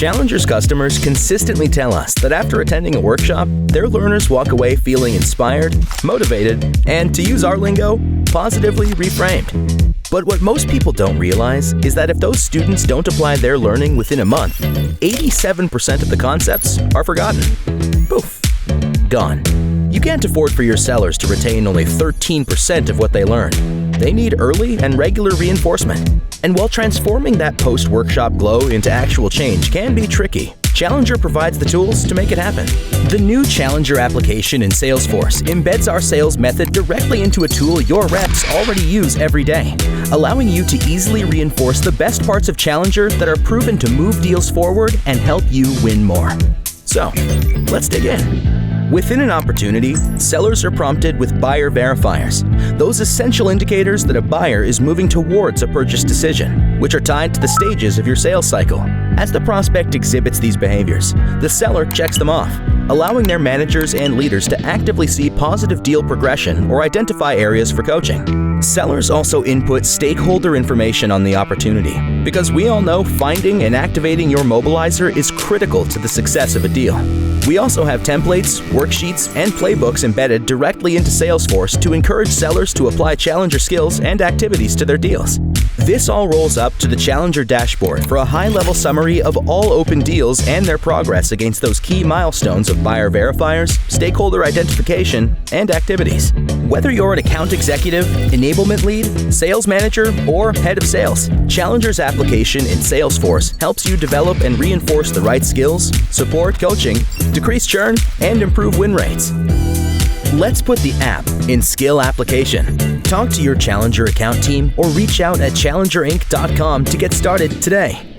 Challenger's customers consistently tell us that after attending a workshop, their learners walk away feeling inspired, motivated, and, to use our lingo, positively reframed. But what most people don't realize is that if those students don't apply their learning within a month, 87% of the concepts are forgotten. Poof. Gone. You can't afford for your sellers to retain only 13% of what they learn. They need early and regular reinforcement. And while transforming that post-workshop glow into actual change can be tricky, Challenger provides the tools to make it happen. The new Challenger application in Salesforce embeds our sales method directly into a tool your reps already use every day, allowing you to easily reinforce the best parts of Challenger that are proven to move deals forward and help you win more. So, let's dig in. Within an opportunity, sellers are prompted with buyer verifiers, those essential indicators that a buyer is moving towards a purchase decision, which are tied to the stages of your sales cycle. As the prospect exhibits these behaviors, the seller checks them off, allowing their managers and leaders to actively see positive deal progression or identify areas for coaching. Sellers also input stakeholder information on the opportunity, because we all know finding and activating your mobilizer is critical to the success of a deal. We also have templates, worksheets, and playbooks embedded directly into Salesforce to encourage sellers to apply Challenger skills and activities to their deals. This all rolls up to the Challenger dashboard for a high-level summary of all open deals and their progress against those key milestones of buyer verifiers, stakeholder identification, and activities. Whether you're an account executive, enablement lead, sales manager, or head of sales, Challenger's application in Salesforce helps you develop and reinforce the right skills, support coaching, decrease churn, and improve win rates. Let's put the app in skill application. Talk to your Challenger account team or reach out at challengerinc.com to get started today.